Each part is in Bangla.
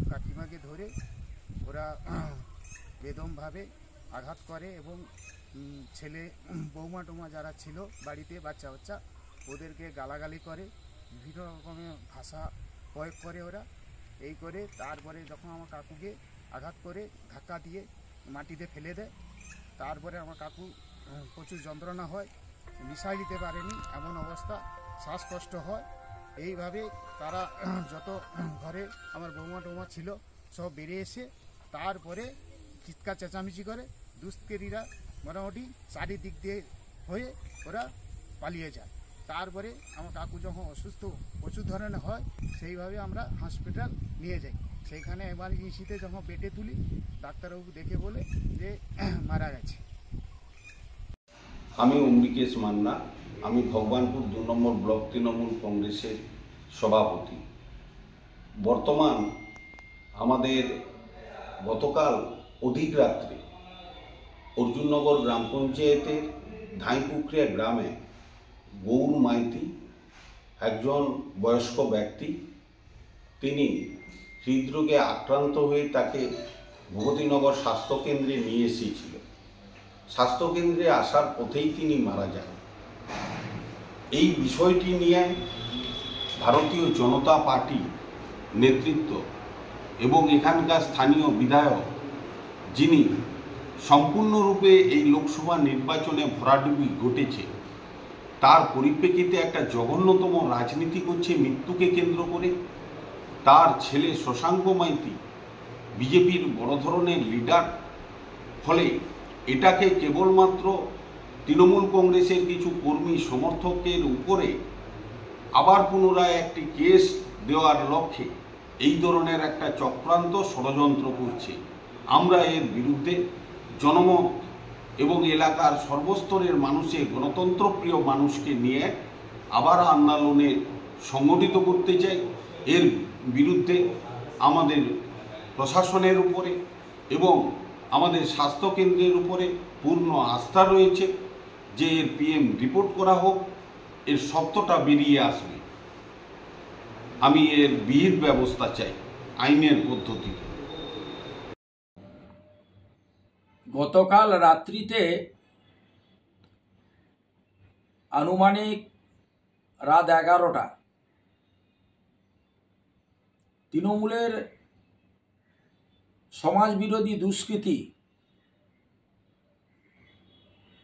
কাকিমাকে ধরে ওরা বেদমভাবে আঘাত করে এবং ছেলে বৌমা টৌমা যারা ছিল বাড়িতে বাচ্চা বাচ্চা ওদেরকে গালাগালি করে, বিভিন্ন রকমের ভাষা প্রয়োগ করে ওরা। এই করে তারপরে যখন আমার কাকুকে আঘাত করে ধাক্কা দিয়ে মাটিতে ফেলে দেয়, তারপরে আমার কাকু প্রচুর যন্ত্রণা হয়, নিঃশ্বাস নিতে পারেনি এমন অবস্থা, শ্বাসকষ্ট হয়। এইভাবে তারা যত ঘরে আমার বৌমা টৌমা ছিল সব বেরিয়ে এসে তারপরে চিৎকার চেঁচামেচি করে। দুষ্কৃতীরা মোটামুটি চারিদিক দিয়ে হয়ে ওরা পালিয়ে যায়। তারপরে আমার কাকু যখন অসুস্থ প্রচুর ধরনের হয়, সেইভাবে আমরা হসপিটাল নিয়ে যাই। সেইখানে এমার্জেন্সিতে যখন পেটে তুলি, ডাক্তারবাবু দেখে বলে যে মারা গেছে। আমি অম্বিকেশ মান্না, আমি ভগবানপুর 2 নম্বর ব্লক তৃণমূল কংগ্রেসের সভাপতি। বর্তমান আমাদের গতকাল অধিক রাত্রে অর্জুননগর গ্রাম পঞ্চায়েতের ধাইপুকুরিয়া গ্রামে গৌর মাইতি একজন বয়স্ক ব্যক্তি, তিনি হৃদরোগে আক্রান্ত হয়ে তাকে ভগবতীনগর স্বাস্থ্যকেন্দ্রে নিয়ে এসেছিল। স্বাস্থ্যকেন্দ্রে আসার পথেই তিনি মারা যান। এই বিষয়টি নিয়ে ভারতীয় জনতা পার্টি নেতৃত্ব এবং এখানকার স্থানীয় বিধায়ক, যিনি সম্পূর্ণরূপে এই লোকসভা নির্বাচনে ভরাডুবি ঘটেছে, তার পরিপ্রেক্ষিতে একটা জঘন্যতম রাজনীতি করছে মৃত্যুকে কেন্দ্র করে। তার ছেলে শশাঙ্ক মাইতি বিজেপির বড় ধরনের লিডার, ফলে এটাকে কেবলমাত্র তৃণমূল কংগ্রেসের কিছু কর্মী সমর্থকের উপরে আবার পুনরায় একটি কেস দেওয়ার লক্ষ্যে এই ধরনের একটা চক্রান্ত ষড়যন্ত্র করছে। আমরা এর বিরুদ্ধে জনমত এবং এলাকার সর্বস্তরের মানুষের গণতন্ত্রপ্রিয় মানুষকে নিয়ে আবার আন্দোলনে সংগঠিত করতে চাই। এর বিরুদ্ধে আমাদের প্রশাসনের উপরে এবং আমাদের স্বাস্থ্যকেন্দ্রের উপরে পূর্ণ আস্থা রয়েছে যে এর পিএম রিপোর্ট করা হোক, এর সত্যটা বেরিয়ে আসবে। আমি এর বিহিত ব্যবস্থা চাই আইনের পদ্ধতিতে। গতকাল রাত্রিতে আনুমানিক রাত 11টা তৃণমূলের সমাজবিরোধী দুষ্কৃতী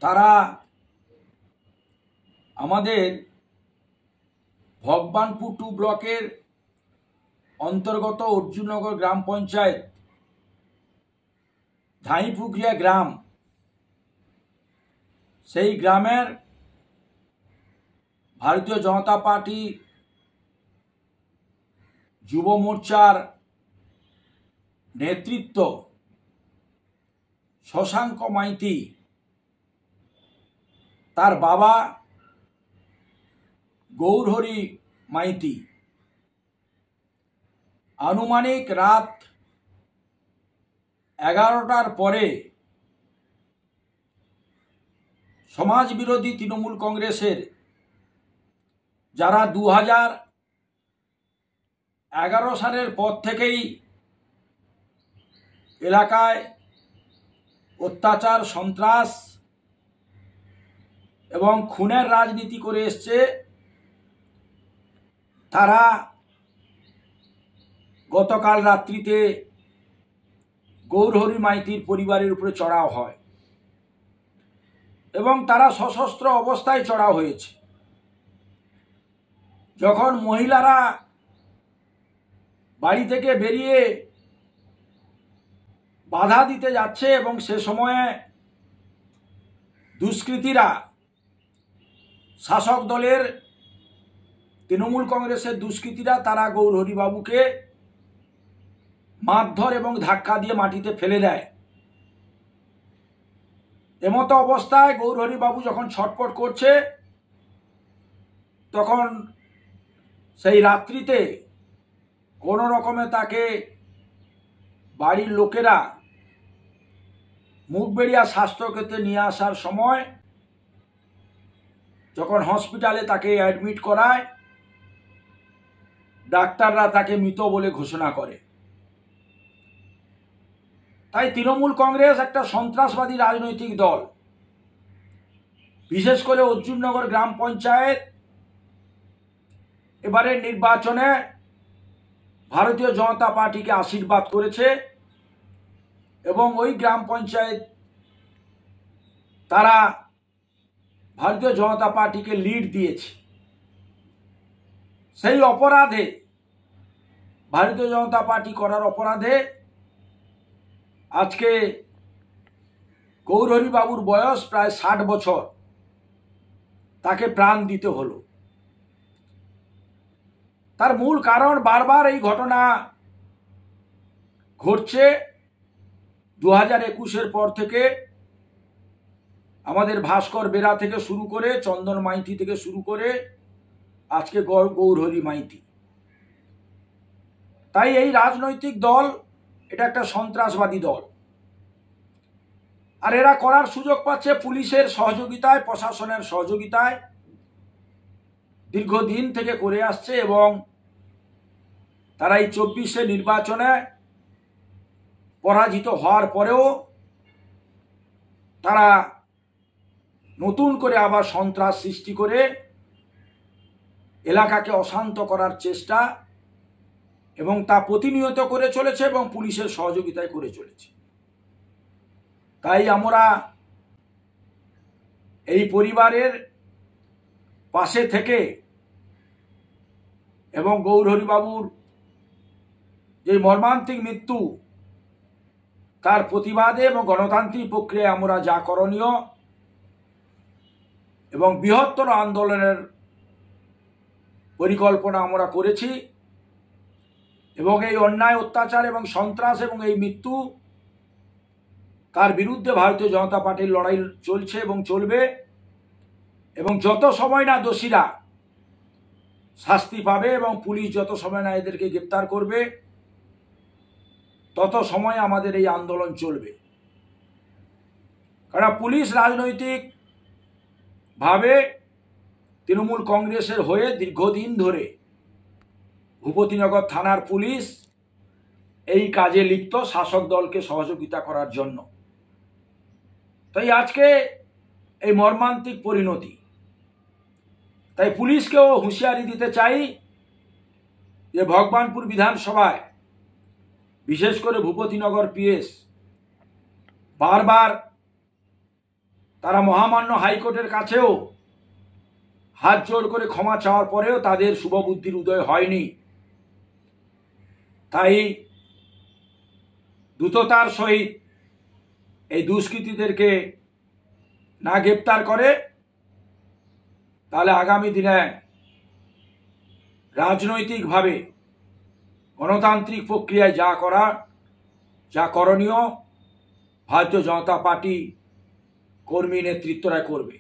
তারা আমাদের ভগবানপুর 2 ব্লকের অন্তর্গত অর্জুননগর গ্রাম পঞ্চায়েত ধাইপুকুরিয়া গ্রাম, সেই গ্রামের ভারতীয় জনতা পার্টি যুব মোর্চার নেতৃত্ব শশাঙ্ক মাইতি, তার বাবা গৌরহরি মাইতি আনুমানিক রাত 11টার পরে সমাজবিরোধী তৃণমূল কংগ্রেসের যারা 2011 সালের পর থেকেই এলাকায় অত্যাচার, সন্ত্রাস এবং খুনের রাজনীতি করে এসছে, তারা গতকাল রাত্রিতে গৌরহরি মাইতির পরিবারের উপরে চড়াও হয় এবং তারা সশস্ত্র অবস্থায় চড়াও হয়েছে। যখন মহিলারা বাড়ি থেকে বেরিয়ে বাধা দিতে যাচ্ছে এবং সে সময়ে দুষ্কৃতীরা শাসক দলের তৃণমূল কংগ্রেসের দুষ্কৃতীরা তারা গৌরহরি বাবুকে মারধর এবং ধাক্কা দিয়ে মাটিতে ফেলে দেয়। এমতো অবস্থায় গৌরহরি বাবু যখন ছটফট করছে, তখন সেই রাত্রিতে কোনো রকমে তাকে বাড়ির লোকেরা মুখবেড়িয়া স্বাস্থ্যকেন্দ্রে নিয়ে আসার সময় যখন হসপিটালে তাকে অ্যাডমিট করায়, ডাক্তাররা তাকে মৃত বলে ঘোষণা করে। তাই তৃণমূল কংগ্রেস একটা সন্ত্রাসবাদী রাজনৈতিক দল। বিশেষ করে অর্জুননগর গ্রাম পঞ্চায়েত এবারের নির্বাচনে ভারতীয় জনতা পার্টিকে আশীর্বাদ করেছে এবং ওই গ্রাম পঞ্চায়েত তারা ভারতীয় জনতা পার্টিকে লিড দিয়েছে। সেই অপরাধে, ভারতীয় জনতা পার্টি করার অপরাধে আজকে গৌরহরি বাবুর বয়স প্রায় 60 বছর, তাকে প্রাণ দিতে হলো। তার মূল কারণ বারবার এই ঘটনা ঘটছে। 2021-এর পর থেকে আমাদের ভাস্কর বেরা থেকে শুরু করে, চন্দন মাইতি থেকে শুরু করে আজকে গৌরহরি মাইতি। তাই এই রাজনৈতিক দল এটা একটা সন্ত্রাসবাদী দল, আর এরা করার সুযোগ পাচ্ছে পুলিশের সহযোগিতায়, প্রশাসনের সহযোগিতায়। দীর্ঘদিন থেকে করে আসছে এবং তারা এই 24-এ নির্বাচনে পরাজিত হওয়ার পরেও তারা নতুন করে আবার সন্ত্রাস সৃষ্টি করে এলাকাকে অশান্ত করার চেষ্টা এবং তা প্রতিনিয়ত করে চলেছে এবং পুলিশের সহযোগিতায় করে চলেছে। তাই আমরা এই পরিবারের পাশে থেকে এবং গৌরহরি বাবুর যে মর্মান্তিক মৃত্যু, তার প্রতিবাদে এবং গণতান্ত্রিক প্রক্রিয়ায় আমরা যা করণীয় এবং বৃহত্তর আন্দোলনের পরিকল্পনা আমরা করেছি এবং এই অন্যায়, অত্যাচার এবং সন্ত্রাস এবং এই মৃত্যু, তার বিরুদ্ধে ভারতীয় জনতা পার্টির লড়াই চলছে এবং চলবে। এবং যত সময় না দোষীরা শাস্তি পাবে এবং পুলিশ যত সময় না এদেরকে গ্রেপ্তার করবে, তত সময় আমাদের এই আন্দোলন চলবে। কারণ পুলিশ রাজনৈতিকভাবে তৃণমূল কংগ্রেসের হয়ে দীর্ঘদিন ধরে ভূপতিনগর থানার পুলিশ এই কাজে লিপ্ত, শাসক দলকে সহযোগিতা করার জন্য। তাই আজকে এই মর্মান্তিক পরিণতি। তাই পুলিশকেও হুঁশিয়ারি দিতে চাই যে ভগবানপুর বিধানসভায়, বিশেষ করে ভূপতিনগর পিএস বারবার তারা মহামান্য হাইকোর্টের কাছেও হাত জোড় করে ক্ষমা চাওয়ার পরেও তাদের শুভবুদ্ধির উদয় হয়নি। তাই দ্রুততার সহিত এই দুষ্কৃতীদেরকে না গ্রেপ্তার করে, তাহলে আগামী দিনে রাজনৈতিকভাবে গণতান্ত্রিক প্রক্রিয়ায় যা করণীয় ভারতীয় জনতা পার্টি কর্মী নেতৃত্বরা করবে।